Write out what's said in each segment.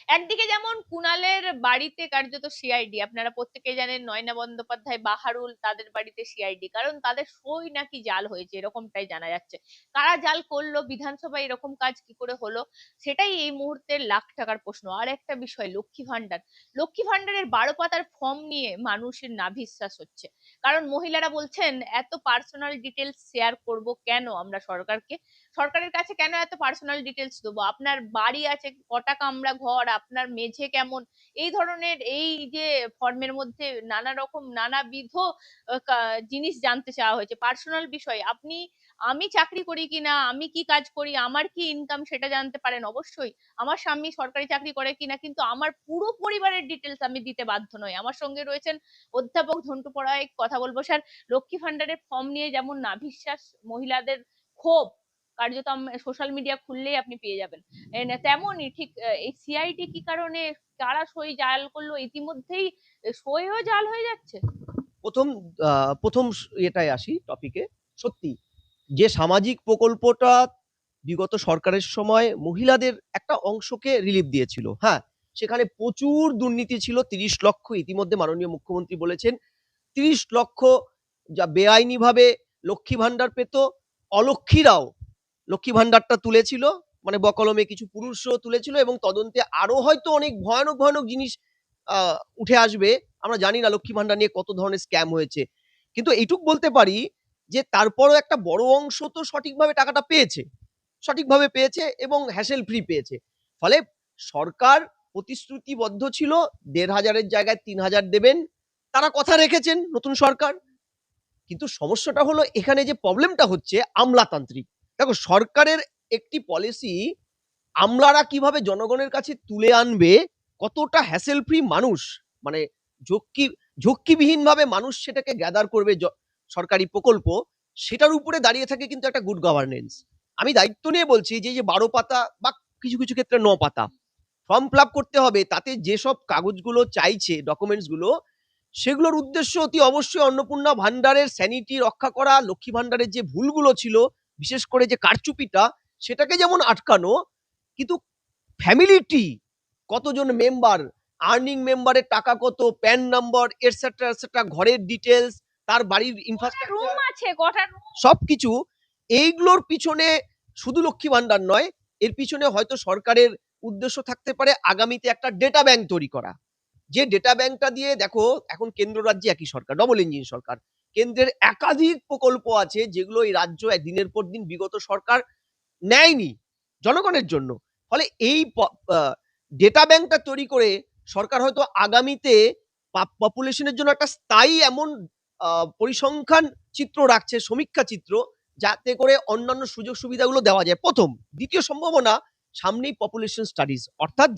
একদিকে যেমন কুণালের বাড়িতে কার্যত সিআইডি, আপনারা প্রত্যেকেই জানেন নয়না বন্দ্যোপাধ্যায়, বাহারুল, তাদের বাড়িতে সিআইডি, কারণ তাদের সই নাকি জাল হয়েছে এরকমটাই জানা যাচ্ছে। কারা জাল করলো, বিধানসভায় এরকম কাজ কি করে হলো, সেটাই এই মুহূর্তে লাখ টাকার প্রশ্ন। আর একটা বিষয়, লক্ষ্মী ভান্ডার। লক্ষ্মী ভান্ডারের 12 পাতার ফর্ম নিয়ে মানুষের নাভিশ্বাস হচ্ছে। কারণ মহিলারা বলছেন এত পার্সোনাল ডিটেলস শেয়ার করব কেন আমরা সরকারকে, সরকারের কাছে কেন এত পার্সোনাল ডিটেলস দেবো, আপনার বাড়ি আছে কটা কামরা ঘর, আপনার মেঝে কেমন, এই ধরনের এই যে ফর্মের মধ্যে নানা রকম নানাবিধ জিনিস জানতে চাওয়া হয়েছে, পার্সোনাল বিষয়। আপনি, আমি চাকরি করি কিনা, আমি কি কাজ করি, আমার কি ইনকাম সেটা জানতে পারেন অবশ্যই, আমার স্বামী সরকারি চাকরি করে কিনা, কিন্তু আমার পুরো পরিবারের ডিটেলস আমি দিতে বাধ্য নই। আমার সঙ্গে রয়েছেন অধ্যাপক ঝন্টু পড়ায়, কথা বলবো স্যার। লক্ষ্মী ভান্ডারের ফর্ম নিয়ে যেমন নাভিশ্বাস, মহিলাদের ক্ষোভ কার্যত সোশ্যাল মিডিয়া খুললেই আপনি পেয়ে যাবেন, তেমনই ঠিক এই সিআইডি কি কারণে, কারা সই জাল করলো, ইতিমধ্যেই সইও জাল হয়ে যাচ্ছে। প্রথম প্রথম এটাই আসি টপিকে। সত্যি যে সামাজিক প্রকল্পটা বিগত সরকারের সময় মহিলাদের একটা অংশকে রিলিফ দিয়েছিল, হ্যাঁ, সেখানে প্রচুর দুর্নীতি ছিল। 30 লক্ষ ইতিমধ্যে মাননীয় মুখ্যমন্ত্রী বলেছেন 30 লক্ষ যা বেআইনিভাবে লক্ষ্মী ভান্ডার পেত। অলক্ষীরাও লক্ষ্মী ভান্ডারটা তুলেছিল, মানে বকলমে কিছু পুরুষও তুলেছিল, এবং তদন্তে আরো হয়তো অনেক ভয়ানক ভয়ানক জিনিস উঠে আসবে। আমরা জানি না লক্ষ্মী ভান্ডার নিয়ে কত ধরনের স্ক্যাম হয়েছে, কিন্তু এইটুক বলতে পারি যে তারপরও একটা বড় অংশ তো সঠিকভাবে টাকাটা পেয়েছে, সঠিকভাবে পেয়েছে এবং হ্যাসেল ফ্রি পেয়েছে। ফলে সরকার প্রতিশ্রুতিবদ্ধ ছিল ১,৫০০-এর জায়গায় ৩,০০০ দেবেন, তারা কথা রেখেছেন নতুন সরকার। কিন্তু সমস্যাটা হলো এখানে যে প্রবলেমটা হচ্ছে আমলাতান্ত্রিক। দেখো, সরকারের একটি পলিসি আমলারা কিভাবে জনগণের কাছে তুলে আনবে, কতটা হ্যাসেল ফ্রি মানুষ, মানে ঝক্কি ঝক্কিবিহীন ভাবে মানুষ সেটাকে গ্যাদার করবে সরকারি প্রকল্প, সেটার উপরে দাঁড়িয়ে থাকে কিন্তু একটা গুড গভর্নেন্স। আমি দায়িত্ব নিয়ে বলছি যে 12 পাতা বা কিছু কিছু ক্ষেত্রে 9 পাতা ফর্ম ফিল আপ করতে হবে, তাতে যেসব কাগজগুলো চাইছে, ডকুমেন্টস গুলো, সেগুলোর উদ্দেশ্য অতি অবশ্যই অন্নপূর্ণা ভান্ডারের স্যানিটি রক্ষা করা, লক্ষ্মী ভান্ডারের যে ভুলগুলো ছিল, বিশেষ করে যে কারচুপিটা, সেটাকে যেমন আটকানো, কিন্তু ফ্যামিলিটি, কতজন মেম্বার, আর্নিং মেম্বারের টাকা কত, প্যান নাম্বার, এটসেট্রা এটসেট্রা, ঘরের ডিটেলস, তার বাড়ির ইনফ্রাস্ট্রাকচার, রুম আছে কটা room? সবকিছু, এইগুলোর পিছনে শুধু লক্ষ্মী ভান্ডার নয়, এর পিছনে হয়তো সরকারের উদ্দেশ্য থাকতে পারে আগামীতে একটা ডেটা ব্যাংক তৈরি করা। যে ডেটা ব্যাংকটা দিয়ে, দেখো এখন কেন্দ্র রাজ্যে একই সরকার, ডবল ইঞ্জিন সরকার, কেন্দ্রের একাধিক প্রকল্প আছে যেগুলো এই রাজ্য দিনের পর দিন বিগত সরকার নেয়নি জনগণের জন্য। ফলে এই ডেটা ব্যাংকটা তৈরি করে সরকার হয়তো আগামীতে পপুলেশনের জন্য একটা স্থায়ী এমন পরিসংখ্যান চিত্র রাখছে, সমীক্ষা চিত্র, যাতে করে অন্যান্য সুযোগ সুবিধাগুলো দেওয়া যায় প্রথম। দ্বিতীয় সম্ভাবনা, সামনেই পপুলেশন স্টাডিজ, অর্থাৎ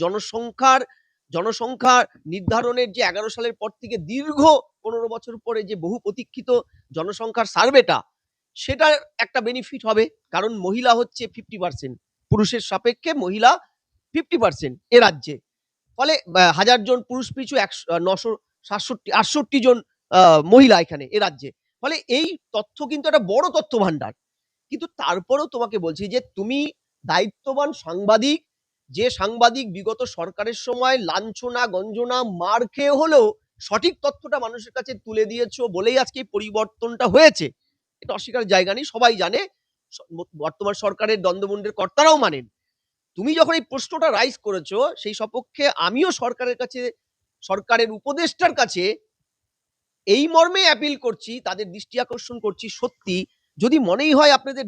জনসংখ্যা নির্ধারণের যে 11 সালের পর থেকে দীর্ঘ 15 বছর পরে যে বহু প্রতীক্ষিত জনসংখ্যার সার্ভেটা, সেটার একটা বেনিফিট হবে। কারণ মহিলা হচ্ছে 50%, পুরুষের সাপেক্ষে মহিলা 50% এ রাজ্যে। ফলে 1000 জন পুরুষ পিছু 967-68 জন মহিলা এখানে এ রাজ্যে। ফলে এই তথ্য কিন্তু একটা বড় তথ্য ভান্ডার। কিন্তু তারপরেও তোমাকে বলছি যে তুমি দায়িত্ববান সাংবাদিক, যে সাংবাদিক বিগত সরকারের সময় লাঞ্ছনা গঞ্জনা মার খেয়ে হলেও সঠিক তথ্যটা মানুষের কাছে তুলে দিয়েছো বলেই আজকে এই পরিবর্তনটা হয়েছে, এটা অস্বীকারের জায়গা নেই, সবাই জানে। বর্তমান সরকারের দ্বন্দ্বমুণ্ডের কর্তারাও মানেন। তুমি যখন এই প্রশ্নটা রাইজ করেছো, সেই সপক্ষে আমিও সরকারের কাছে, সরকারের উপদেষ্টার কাছে এই মর্মে অ্যাপিল করছি, তাদের দৃষ্টি আকর্ষণ করছি, সত্যি যদি মনেই হয় আপনাদের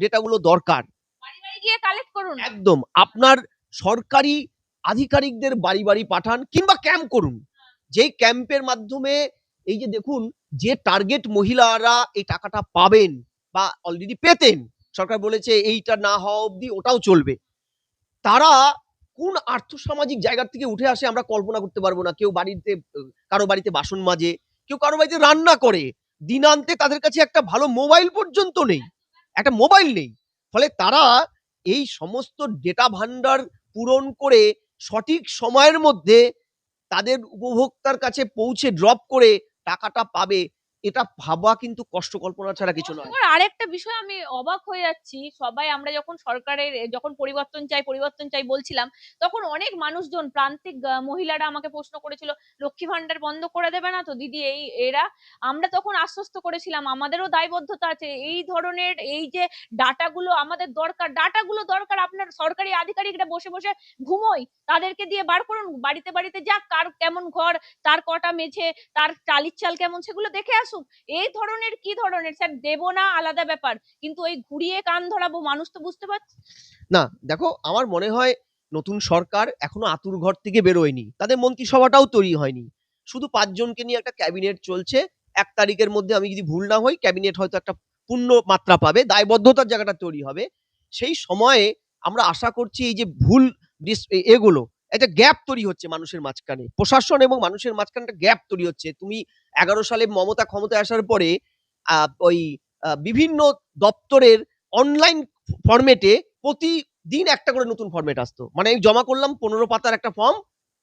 ডেটাগুলো দরকার, বাড়ি বাড়ি গিয়ে কালেক্ট করুন। একদম আপনার সরকারি আধিকারিকদের বাড়ি বাড়ি পাঠান কিংবা ক্যাম্প করুন। যেই ক্যাম্পের মাধ্যমে, এই যে দেখুন, যে টার্গেট মহিলারা এই টাকাটা পাবেন বা অলরেডি পেতেন, সরকার বলেছে এইটা না হওয়া অবধি ওটাও চলবে, তারা কোন আর্থসামাজিক জায়গার থেকে উঠে আসে আমরা কল্পনা করতে পারবো না। কেউ বাড়িতে, কারো বাড়িতে বাসন মাজে, কেউ কারো বাড়িতে রান্না করে, দিনান্তে তাদের কাছে একটা ভালো মোবাইল পর্যন্ত নেই, একটা মোবাইল নেই। ফলে তারা এই সমস্ত ডেটা ভান্ডার পূরণ করে সঠিক সময়ের মধ্যে তাদের উপভোক্তার কাছে পৌঁছে ড্রপ করে টাকাটা পাবে, এটা ভাবা কিন্তু কষ্ট কল্পনা ছাড়া কিছু নয়। আর আরেকটা বিষয় আমি অবাক হয়ে যাচ্ছি, সবাই আমরা যখন সরকারের যখন পরিবর্তন চাই বলছিলাম, তখন অনেক মানুষজন প্রান্তিক মহিলারা আমাকে প্রশ্ন করেছিল, লক্ষ্মী ভান্ডার বন্ধ করে দেবে না তো দিদি? এরা আমরা তখন আশ্বস্ত করেছিলাম আমাদেরও দায়বদ্ধতা আছে, এই ধরনের এই যে ডাটাগুলো আমাদের দরকার, আপনার সরকারি আধিকারিকরা বসে বসে ঘুমোয়, তাদেরকে দিয়ে বার করুন, বাড়িতে বাড়িতে যাক, কার কেমন ঘর, তার কটা মেঝে, তার চালির চাল কেমন, সেগুলো দেখে আসুক। এই ধরনের কি ধরনের স্যার দেবো না আলাদা ব্যাপার, কিন্তু ওই ঘুরিয়ে কান ধরাবো, মানুষ তো বুঝতে পারছে না, দেখো আমার মনে হয় নতুন সরকার এখনো আতুর ঘর থেকে বেরোয়নি, তাদের মন্ত্রিসভাটাও তৈরি হয়নি, শুধু 5 জনকে নিয়ে একটা ক্যাবিনেট চলছে। 1 তারিখের মধ্যে, আমি যদি ভুল না হই, ক্যাবিনেট হয়তো একটা পূর্ণ মাত্রা পাবে, দায়বদ্ধতার জায়গাটা তৈরি হবে। সেই সময়ে আমরা আশা করছি এই যে ভুল এগুলো, একটা গ্যাপ তৈরি হচ্ছে মানুষের মাঝখানে, প্রশাসন এবং মানুষের মাঝখানে একটা গ্যাপ তৈরি হচ্ছে। তুমি 11 সালে মমতা ক্ষমতায় আসার পরে ওই বিভিন্ন দপ্তরের অনলাইন ফরম্যাটে প্রতিদিন একটা করে নতুন ফরম্যাট আসতো, মানে আমি জমা করলাম 15 পাতার একটা ফর্ম,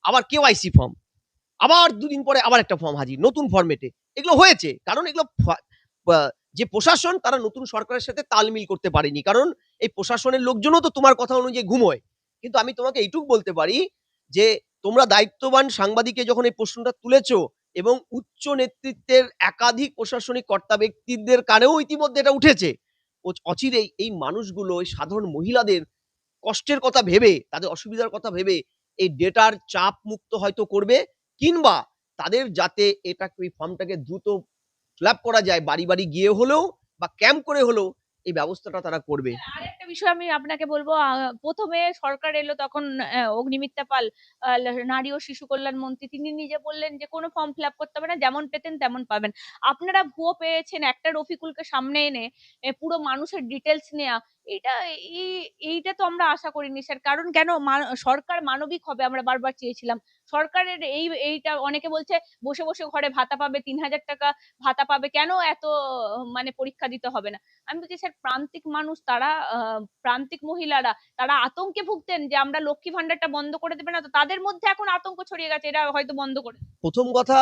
আবার কেওয়াইসি ফর্ম, আবার 2 দিন পরে আবার একটা ফর্ম হাজির নতুন ফরম্যাটে। এগুলো হয়েছে কারণ এগুলো যে প্রশাসন তারা নতুন সরকারের সাথে তালমিল করতে পারেনি, কারণ এই প্রশাসনের লোকজনও তো তোমার কথা অনুযায়ী ঘুমোয়। কিন্তু আমি তোমাকে এইটুকু বলতে পারি যে তোমরা দায়িত্ববান সাংবাদিকে যখন এই প্রশ্নটা তুলেছো এবং উচ্চ নেতৃত্বের একাধিক প্রশাসনিক কর্তা ব্যক্তিদের কানেও ইতিমধ্যে এটা উঠেছে, অচিরেই এই মানুষগুলো, এই সাধারণ মহিলাদের কষ্টের কথা ভেবে, তাদের অসুবিধার কথা ভেবে এই ডেটার চাপ মুক্ত হয়তো করবে, কিংবা তাদের যাতে ওই ফর্মটাকে দ্রুত ফিল আপ করা যায়, বাড়ি বাড়ি গিয়ে হলেও বা ক্যাম্প করে হলেও এই ব্যবস্থাটা তারা করবে। আরেকটা বিষয় আমি আপনাকে বলবো, প্রথমে সরকার এলো তখন অগ্নিমিত্রা পাল, নারী ও শিশু কল্যাণ মন্ত্রী, তিনি নিজে বললেন যে কোনো ফর্ম ফিল আপ করতে হবে না, যেমন পেতেন তেমন পাবেন। আপনারা ভুয়ো পেয়েছেন একটা রফিকুলকে সামনে এনে পুরো মানুষের ডিটেলস নেওয়া, এটা এইটা তো আমরা আশা করিনি স্যার। কারণ কেন সরকার মানবিক হবে আমরা বারবার চেয়েছিলাম। সরকারের এইটা অনেকে বলছে বসে বসে ঘরে ভাতা পাবে, 3,000 টাকা ভাতা পাবে, কেন এত মানে পরীক্ষা দিতে হবে না? আমি বলছি স্যার, প্রান্তিক মানুষ তারা, প্রান্তিক মহিলারা তারা আতঙ্কে ভুগতেন যে আমরা লক্ষ্মী ভান্ডারটা বন্ধ করে দেবে না তো, তাদের মধ্যে এখন আতঙ্ক ছড়িয়ে গেছে, এরা হয়তো বন্ধ করে। প্রথম কথা,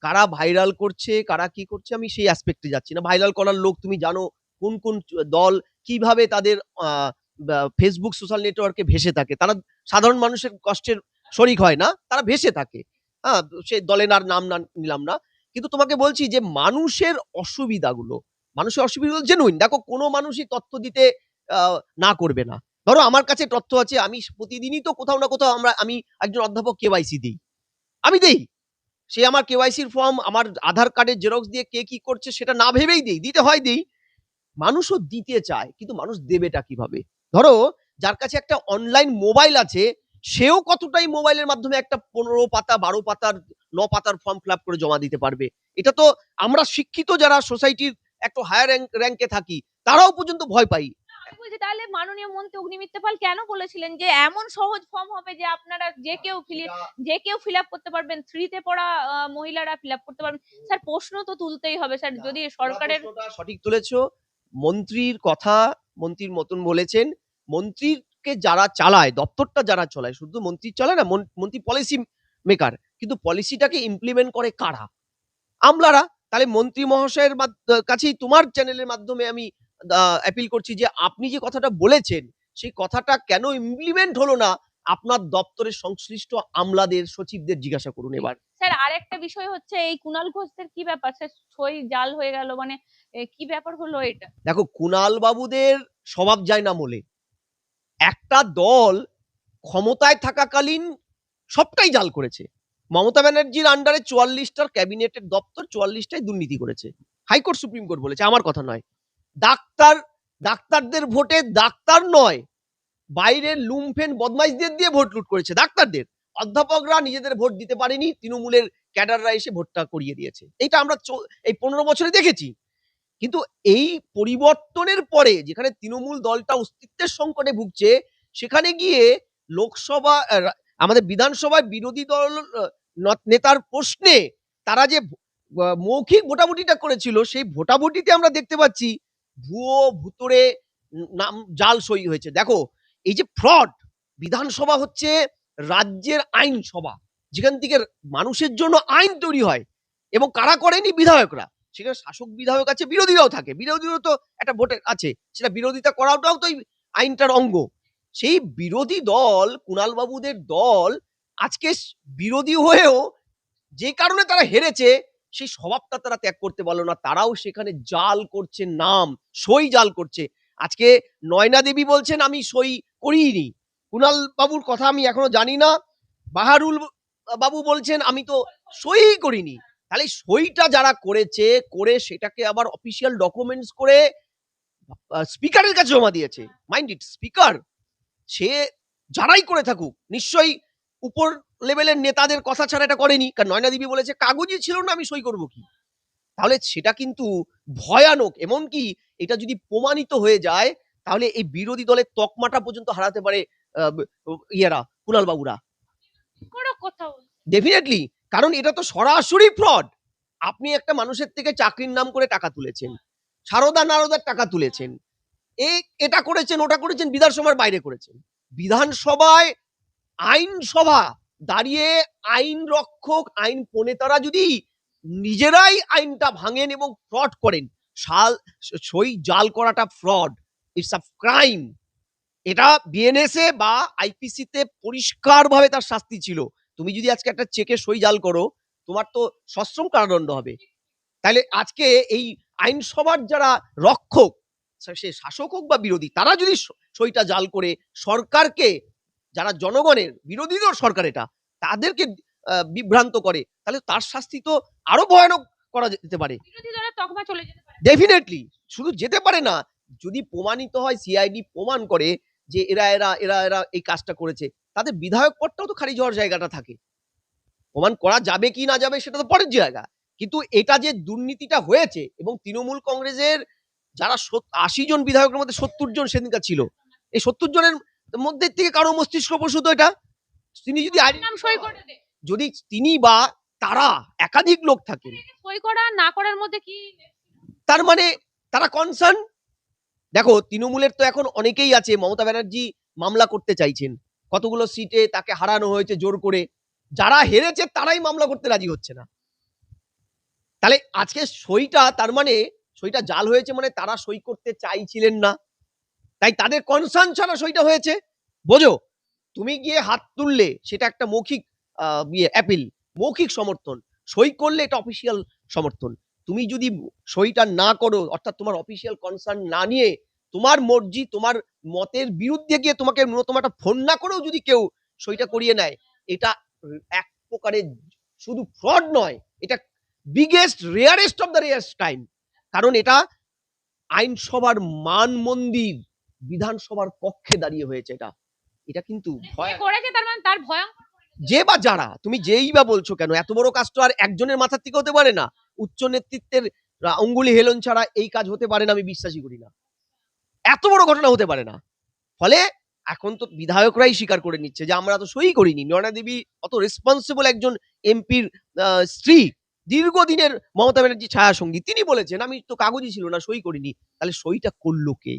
কারা ভাইরাল করছে, কারা কি করছে, আমি সেই অ্যাসপেক্টে যাচ্ছি না। ভাইরাল করার লোক তুমি জানো, কোন কোন দল কিভাবে তাদের ফেসবুক সোশ্যাল নেটওয়ার্কে ভেসে থাকে, তারা সাধারণ মানুষের কষ্টের শরিক হয় না, তারা ভেসে থাকে। হ্যাঁ, সে দলের আর নাম না নিলাম না, কিন্তু তোমাকে বলছি যে মানুষের অসুবিধাগুলো জেনুইন। দেখো, কোনো মানুষই তথ্য দিতে না করবে না। ধরো আমার কাছে তথ্য আছে, আমি প্রতিদিনই তো কোথাও না কোথাও আমি একজন অধ্যাপক কেওয়াইসি দিই, আমি দেই। সে আমার কেওয়াইসির ফর্ম, আমার আধার কার্ডের জেরক্স দিয়ে কে কি করছে সেটা না ভেবেই দেই, দিতে হয় দেই। মানুষও দিতে চায়, কিন্তু মানুষ দেবেটা কিভাবে? ধরো, যার কাছে একটা অনলাইন মোবাইল আছে, সেও কতটাই মোবাইলের মাধ্যমে একটা 15 পাতা, 12 পাতার, 9 পাতার ফর্ম ফিল আপ করে জমা দিতে পারবে? এটা তো আমরা শিক্ষিত যারা সোসাইটির একটু হায়ার র্যাঙ্কে থাকি, তারাও পর্যন্ত ভয় পাই। আমি বলছি তাহলে মাননীয় মন্ত্রী অগ্নিমিত্রা পাল কেন বলেছিলেন যে এমন সহজ ফর্ম হবে যে আপনারা যে কেউ ফিল আপ করতে পারবেন, 3 তে পড়া মহিলারা ফিল আপ করতে পারবেন? স্যার প্রশ্ন তো তুলতেই হবে স্যার, যদি সরকারের। সঠিক তুলেছো। মন্ত্রীর কথা মন্ত্রীর মতন বলেছেন। মন্ত্রীকে যারা চালায়, দপ্তরটা যারা চালায়, শুধু মন্ত্রী চালায় না, মন্ত্রী পলিসি মেকার, কিন্তু পলিসিটাকে ইমপ্লিমেন্ট করে কারা? আমলারা। তাহলে মন্ত্রী মহাশয়ের কাছেই তোমার চ্যানেলের মাধ্যমে আমি অ্যাপিল করছি যে আপনি যে কথাটা বলেছেন, সেই কথাটা কেন ইমপ্লিমেন্ট হলো না, আপনার দপ্তরের সংশ্লিষ্ট আমলাদের, সচিবদের জিজ্ঞাসা করুন এবার। স্যার আরেকটা বিষয় হচ্ছে এই কুণাল ঘোষদের কি ব্যাপার স্যার, সই জাল হয়ে গেল, মানে কি ব্যাপার হলো এটা? দেখো, কুণাল বাবুদের স্বভাব যায় না মলে। একটা দল ক্ষমতায় থাকাকালীন সবটাই জাল করেছে। মমতা ব্যানার্জির আন্ডারে 44টার ক্যাবিনেটের দপ্তর, 44টাই দুর্নীতি করেছে। হাইকোর্ট, সুপ্রিম কোর্ট বলেছে, আমার কথা নয়। ডাক্তারদের ভোটে ডাক্তার নয়, বাইরের লুমফেন বদমাইশদের দিয়ে ভোট লুট করেছে ডাক্তারদের। অধ্যাপকরা নিজেদের ভোট দিতে পারেনি, তৃণমূলের ক্যাডাররা এসে ভোটটা করিয়ে দিয়েছে। এইটা আমরা এই 15 বছরে দেখেছি। কিন্তু এই পরিবর্তনের পরে, যেখানে তৃণমূল দলটা অস্তিত্বের সংকটে ভুগছে, সেখানে গিয়ে লোকসভা, আমাদের বিধানসভায় বিরোধী দল নেতার প্রশ্নে তারা যে মৌখিক ভোটাভুটিটা করেছিল, সেই ভোটাভুটিতে আমরা দেখতে পাচ্ছি ভুয়ো ভুতুড়ে নাম জাল সই হয়েছে। দেখো, এই যে ফ্রড, বিধানসভা হচ্ছে রাজ্যের আইনসভা, যেখান থেকে মানুষের জন্য আইন তৈরি হয়, এবং কারা করেনি? বিধায়করা। সেখানে শাসক বিধায়ক আছে, বিরোধীরাও থাকে, বিরোধীরাও তো একটা ভোটে আছে, সেটা বিরোধিতা করাটাও তো এই আইনটার অঙ্গ। সেই বিরোধী দল, কুণাল বাবুদের দল আজকে বিরোধী হয়েও যে কারণে তারা হেরেছে সেই স্বভাবটা তারা ত্যাগ করতে পারলো না। তারাও সেখানে জাল করছে, নাম সই জাল করছে। আজকে নয়না দেবী বলছেন আমি সই করিনি, কুণাল বাবুর কথা আমি এখনো জানি না, বাহারুল বাবু বলছেন আমি তো সই করিনি। তাহলে সইটা যারা করেছে, করে সেটাকে আবার অফিসিয়াল ডকুমেন্টস করে স্পিকারের কাছে জমা দিয়েছে। মাইন্ড ইট, স্পিকার সে যারাই করে থাকুক নিশ্চয়ই উপর লেভেলের নেতাদের কথা ছাড়া এটা করেনি, কারণ নয়না দেবী বলেছে কাগজই ছিল না, আমি সই করব কি। তাহলে সেটা কিন্তু ভয়ানক। এমনকি এটা যদি প্রমাণিত হয়ে যায় তাহলে এই বিরোধী দলের তকমাটা পর্যন্ত হারাতে পারে ইয়েরা, কুণাল বাবুরা কোনো কথা বলছে। ডেফিনেটলি। কারণ এটা তো সরাসরি ফ্রড। আপনি একটা মানুষের থেকে চাকরির নাম করে টাকা তুলেছেন, সারদা নারদার টাকা তুলেছেন, এটা করেছেন, ওটা করেছেন, বিধানসভার বাইরে করেছেন। বিধানসভায় আইনসভা দাঁড়িয়ে আইন রক্ষক, আইন প্রণেতারা যদি নিজেরাই আইনটা ভাঙেন এবং ফ্রড করেন, সই জাল করাটা ফ্রড, ইটস আ ক্রাইম। এটা বিএনএসএ বা আইপিসিতে পরিষ্কারভাবে তার শাস্তি ছিল। তুমি যদি আজকে একটা চেকে সই জাল করো, তোমার তো সশ্রম কারাদণ্ড হবে। তাহলে আজকে এই আইনসভার যারা রক্ষক, সে শাসক হোক বা বিরোধী, তারা যদি সইটা জাল করে সরকারকে, যারা জনগণের বিরোধীদের সরকার এটা, তাদেরকে বিভ্রান্ত করে, তাহলে তার শাস্তি তো আরো ভয়ানক করা যেতে পারে। বিরোধী দলের তকমা চলে যেতে পারে। ডেফিনেটলি। শুধু যেতে পারে না, যদি প্রমাণিত হয়, সিআইডি প্রমাণ করে যে এরা এরা এরা এরা এই কাজটা করেছে, তাদের বিধায়ক পদটাও তো খারিজ হওয়ার জায়গাটা থাকে। প্রমাণ করা যাবে কি না যাবে সেটা তো পরের জায়গা। কিন্তু এটা যে দুর্নীতিটা হয়েছে, এবং তৃণমূল কংগ্রেসের যারা ৮০ জন বিধায়কের মধ্যে ৭০ জন সেদিনকার ছিল, এই ৭০ জনের মধ্যে থেকে কারো মস্তিষ্ক প্রসূত এটা। তিনি যদি নাম সই করে দে। যদি তিনি বা তারা একাধিক লোক থাকেন, সই করা না করার মধ্যে কি তার মানে তারা কনসার্ন। দেখো তৃণমূলের তো এখন অনেকেই আছে, মমতা ব্যানার্জি মামলা করতে চাইছেন, কতগুলো সিটে তাকে হারানো হয়েছে জোর করে, যারা হেরেছে তারাই মামলা করতে রাজি হচ্ছে না। তাহলে আজকে সইটা, তার মানে সইটা জাল হয়েছে মানে তারা সই করতে চাইছিলেন না, তাই তাদের কনসার্ন ছাড়া সইটা হয়েছে। বোঝো, তুমি গিয়ে হাত তুললে সেটা একটা মৌখিক অ্যাপিল, মৌখিক সমর্থন, সই করলে এটা অফিসিয়াল সমর্থন। তুমি যদি সইটা না করো, অর্থাৎ তোমার অফিসিয়াল কনসার্ন না নিয়ে তোমার মর্জি, তোমার মতের বিরুদ্ধে গিয়ে তোমাকে ন্যূনতম একটা ফোন না করেও যদি কেউ সইটা করিয়ে নেয়, এটা এক প্রকারের শুধু ফ্রড নয়, এটা biggest rarest of the rarest time. কারণ এটা আইনসভার মান মন্দির বিধানসভার পক্ষে দাঁড়িয়ে হয়েছে। এটা এটা কিন্তু করেছে, তার মানে তার ভয়ঙ্কর। যে বা যারা, তুমি যেই বা বলছো কেন, এত বড় কাজ তো আর একজনের মাথার থেকে হতে পারে না। উচ্চ নেতৃত্বের অঙ্গুলি হেলন ছাড়া এই কাজ হতে পারে না, আমি বিশ্বাসই করি না। এত বড় ঘটনা হতে পারে না। ফলে এখন তো বিধায়করাই স্বীকার করে নিচ্ছে যে আমরা তো সই করিনি। নয়না দেবী অত রেসপন্সিবল একজন এমপির স্ত্রী, দীর্ঘদিনের মমতা ব্যানার্জি ছায়া সঙ্গী, তিনি বলেছেন আমি তো কাগজই ছিল না, সই করিনি। তাহলে সইটা করলো কে?